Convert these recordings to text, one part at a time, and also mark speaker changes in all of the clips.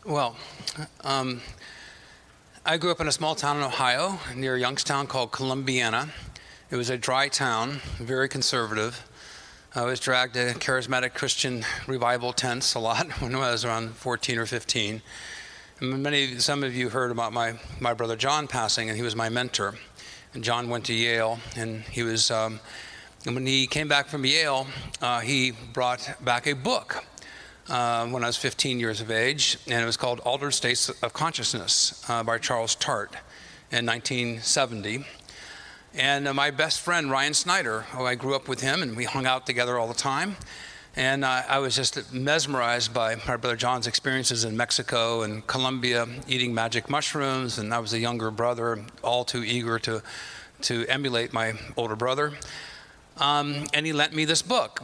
Speaker 1: Well, I grew up in a small town in Ohio near Youngstown called Columbiana. It was a dry town, very conservative. I was dragged to charismatic Christian revival tents a lot when I was around 14 or 15. And some of you heard about my brother John passing, and he was my mentor. And John went to Yale, and he was, and when he came back from Yale, he brought back a book when I was 15 years of age, and it was called Altered States of Consciousness by Charles Tart in 1970. And my best friend, Ryan Snyder, who I grew up with him, and we hung out together all the time. And I was just mesmerized by my brother John's experiences in Mexico and Colombia, eating magic mushrooms, and I was a younger brother, all too eager to emulate my older brother. And he lent me this book.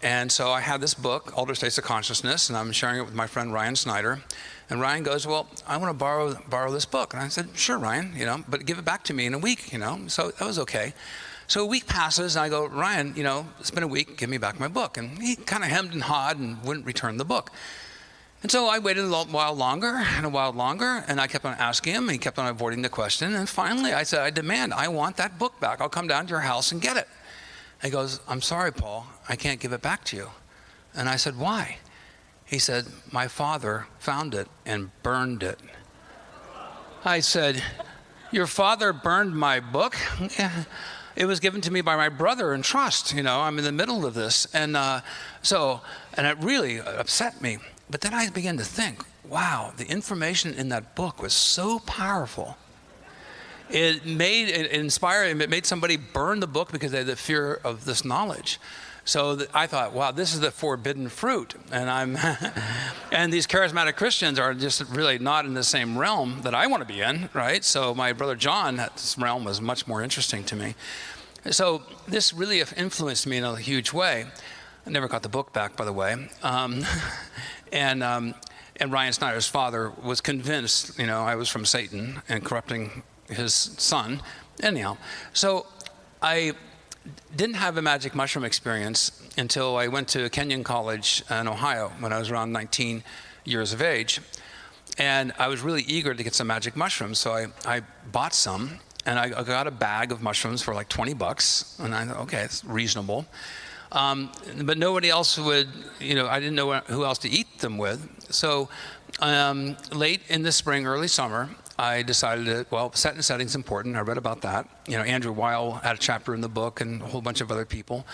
Speaker 1: And so I had this book, Altered States of Consciousness, and I'm sharing it with my friend Ryan Snyder. And Ryan goes, well, I want to borrow this book. And I said, sure, Ryan, but give it back to me in a week, So that was okay. So a week passes, and I go, Ryan, it's been a week, give me back my book. And he kind of hemmed and hawed and wouldn't return the book. And so I waited a while longer, and I kept on asking him, and he kept on avoiding the question. And finally, I said, I want that book back. I'll come down to your house and get it. He goes, I'm sorry, Paul, I can't give it back to you. And I said, why? He said, my father found it and burned it. I said, your father burned my book? It was given to me by my brother in trust. I'm in the middle of this. And and it really upset me. But then I began to think, wow, the information in that book was so powerful. It made somebody burn the book because they had the fear of this knowledge. So I thought, wow, this is the forbidden fruit. And and these charismatic Christians are just really not in the same realm that I want to be in, right? So my brother John, this realm was much more interesting to me. So this really influenced me in a huge way. I never got the book back, by the way. And Ryan Snyder's father was convinced, I was from Satan and corrupting his son. Anyhow, so I didn't have a magic mushroom experience until I went to Kenyon College in Ohio when I was around 19 years of age. And I was really eager to get some magic mushrooms, so I bought some, and I got a bag of mushrooms for like $20, and I thought, okay, it's reasonable. But nobody else would, I didn't know who else to eat them with. So late in the spring, early summer, I decided set and setting's important. I read about that. Andrew Weil had a chapter in the book and a whole bunch of other people.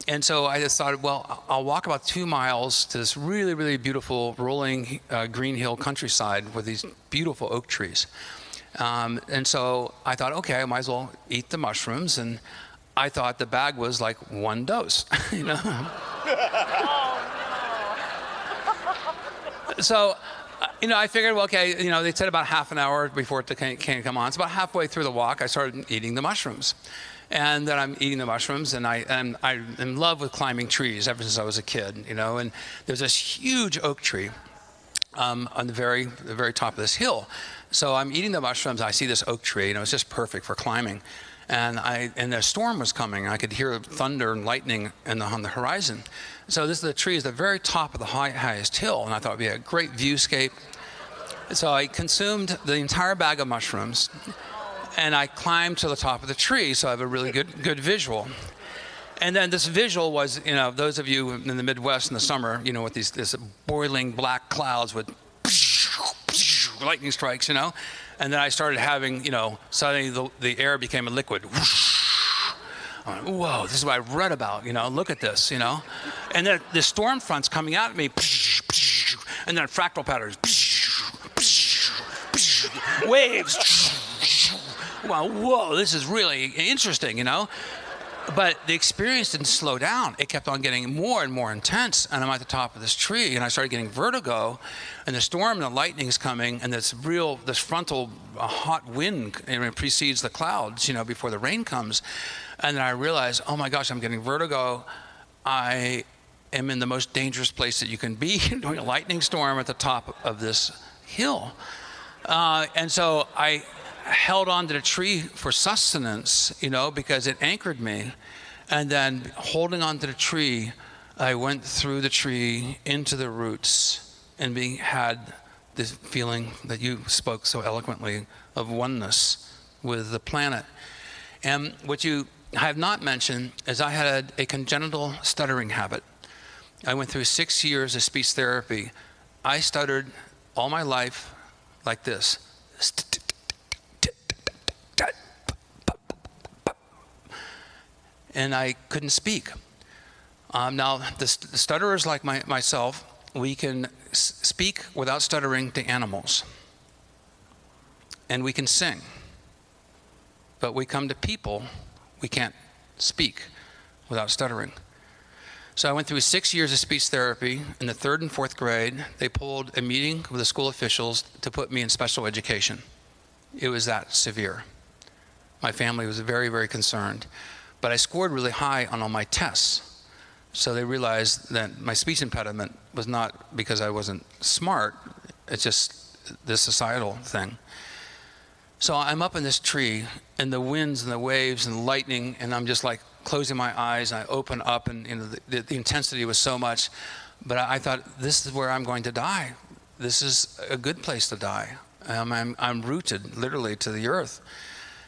Speaker 1: And so I decided, I'll walk about 2 miles to this really, really beautiful rolling green hill countryside with these beautiful oak trees. And so I thought, okay, I might as well eat the mushrooms. And I thought the bag was like 1 dose, So, I figured, okay, they said about half an hour before it can come on. So about halfway through the walk, I started eating the mushrooms. And then I'm eating the mushrooms, and I'm in love with climbing trees ever since I was a kid, And there's this huge oak tree on the very top of this hill. So I'm eating the mushrooms, I see this oak tree, it's just perfect for climbing. And a storm was coming. I could hear thunder and lightning on the horizon. So the tree is the very top of the highest hill, and I thought it'd be a great viewscape. So I consumed the entire bag of mushrooms, and I climbed to the top of the tree, so I have a really good visual. And then this visual was, those of you in the Midwest in the summer, with this boiling black clouds with lightning strikes, And then I started having, suddenly the air became a liquid. I went, whoa, this is what I read about, look at this, And then the storm front's coming at me, and then fractal patterns, waves. Wow, whoa, this is really interesting, But the experience didn't slow down. It kept on getting more and more intense, and I'm at the top of this tree, and I started getting vertigo, and the storm and the lightning is coming, and this frontal hot wind precedes the clouds, before the rain comes. And then I realized, oh my gosh, I'm getting vertigo. I am in the most dangerous place that you can be, during a lightning storm at the top of this hill. And so I held on to the tree for sustenance, because it anchored me. And then holding on to the tree, I went through the tree into the roots and had this feeling that you spoke so eloquently of oneness with the planet. And what you have not mentioned is I had a congenital stuttering habit. I went through 6 years of speech therapy. I stuttered all my life like this. And I couldn't speak. Now, the stutterers like myself, we can speak without stuttering to animals. And we can sing. But we come to people, we can't speak without stuttering. So I went through 6 years of speech therapy. In the 3rd and 4th grade, they pulled a meeting with the school officials to put me in special education. It was that severe. My family was very, very concerned. But I scored really high on all my tests. So they realized that my speech impediment was not because I wasn't smart, it's just this societal thing. So I'm up in this tree, and the winds and the waves and the lightning, and I'm just like closing my eyes, and I open up, and the intensity was so much. But I thought, this is where I'm going to die. This is a good place to die. I'm rooted literally to the earth.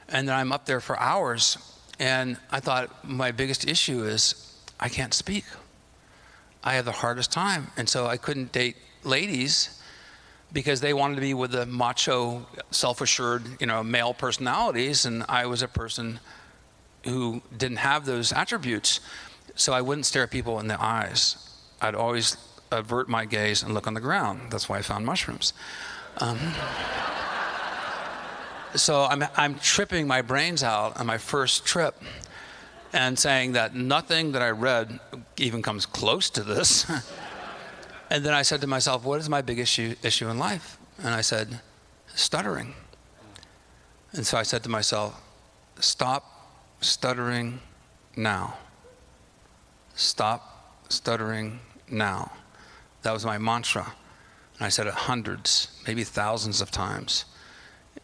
Speaker 1: And then I'm up there for hours. And I thought my biggest issue is I can't speak. I have the hardest time. And so I couldn't date ladies because they wanted to be with the macho, self-assured, male personalities. And I was a person who didn't have those attributes. So I wouldn't stare people in the eyes. I'd always avert my gaze and look on the ground. That's why I found mushrooms. So I'm tripping my brains out on my first trip and saying that nothing that I read even comes close to this. And then I said to myself, what is my big issue in life? And I said, stuttering. And so I said to myself, stop stuttering now. Stop stuttering now. That was my mantra. And I said it hundreds, maybe thousands of times.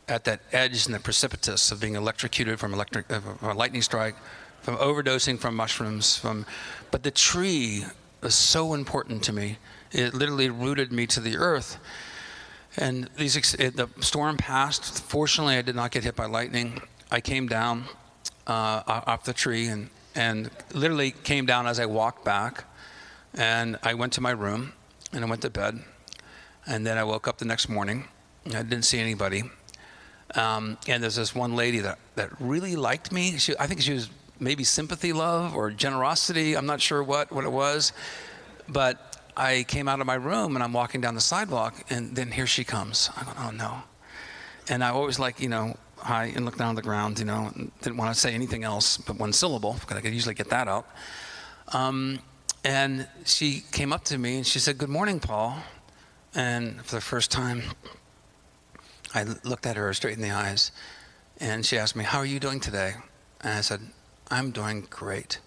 Speaker 1: At that edge and the precipitous of being electrocuted from a lightning strike, from overdosing from mushrooms, but the tree was so important to me. It literally rooted me to the earth. And the storm passed. Fortunately, I did not get hit by lightning. I came down off the tree and literally came down as I walked back. And I went to my room and I went to bed. And then I woke up the next morning. I didn't see anybody. And there's this one lady that really liked me. I think she was maybe sympathy love or generosity. I'm not sure what it was. But I came out of my room and I'm walking down the sidewalk, and then here she comes. I go, oh no. And I always hi, and look down on the ground, and didn't want to say anything else but one syllable, because I could usually get that out. And she came up to me and she said, good morning, Paul. And for the first time, I looked at her straight in the eyes, and she asked me, how are you doing today? And I said, I'm doing great.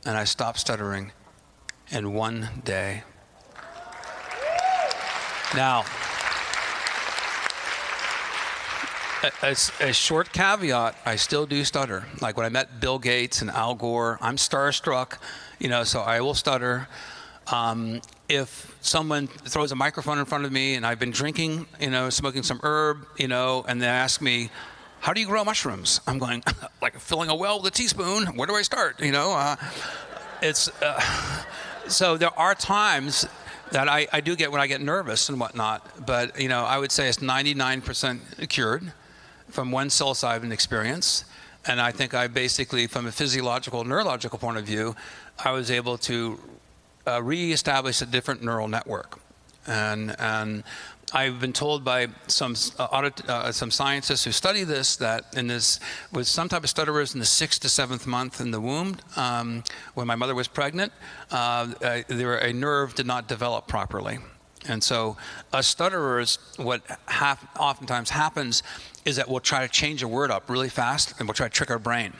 Speaker 1: And I stopped stuttering in one day. Now, a short caveat, I still do stutter. Like when I met Bill Gates and Al Gore, I'm starstruck, so I will stutter. If someone throws a microphone in front of me and I've been drinking, smoking some herb, and they ask me, how do you grow mushrooms? I'm going, like filling a well with a teaspoon. Where do I start? So there are times that I do get when I get nervous and whatnot, but I would say it's 99% cured from one psilocybin experience. And I think I basically, from a physiological, neurological point of view, I was able to reestablish a different neural network. And I've been told by some scientists who study this that with some type of stutterers in the 6th to 7th month in the womb, when my mother was pregnant, a nerve did not develop properly. And so us stutterers, what oftentimes happens is that we'll try to change a word up really fast, and we'll try to trick our brain.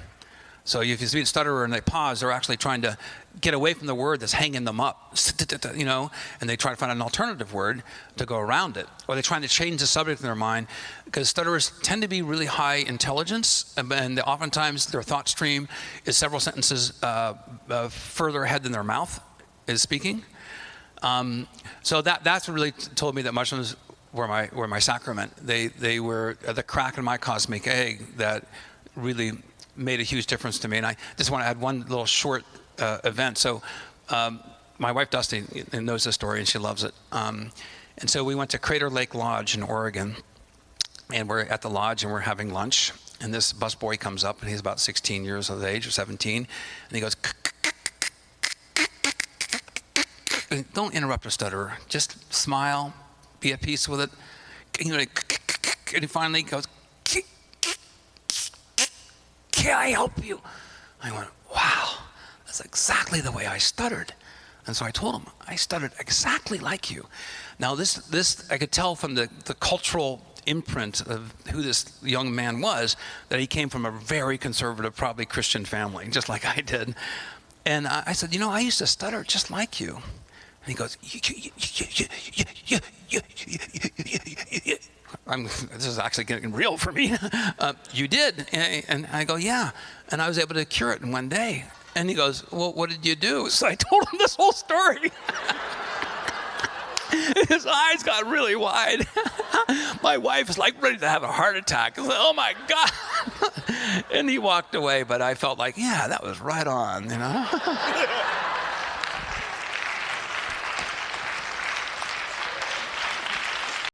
Speaker 1: So if you see a stutterer and they pause, they're actually trying to get away from the word that's hanging them up, and they try to find an alternative word to go around it. Or they're trying to change the subject in their mind, because stutterers tend to be really high intelligence, and oftentimes their thought stream is several sentences further ahead than their mouth is speaking. So that's what really told me that mushrooms were my sacrament. They were the crack in my cosmic egg that really made a huge difference to me. And I just want to add one little short event. So my wife Dusty knows this story and she loves it. And so we went to Crater Lake Lodge in Oregon, and we're at the lodge and we're having lunch. And this busboy comes up, and he's about 16 years of age or 17, and he goes, don't interrupt a stutterer. Just smile, be at peace with it. And he finally goes, can I help you? I went, wow, that's exactly the way I stuttered. And so I told him, I stuttered exactly like you. Now this I could tell from the cultural imprint of who this young man was, that he came from a very conservative, probably Christian family, just like I did. And I said, I used to stutter just like you. And he goes, this is actually getting real for me. You did? And I go, yeah. And I was able to cure it in one day. And he goes, well, what did you do? So I told him this whole story. His eyes got really wide. My wife is like ready to have a heart attack. I was like, oh my God. And he walked away, but I felt like, yeah, that was right on,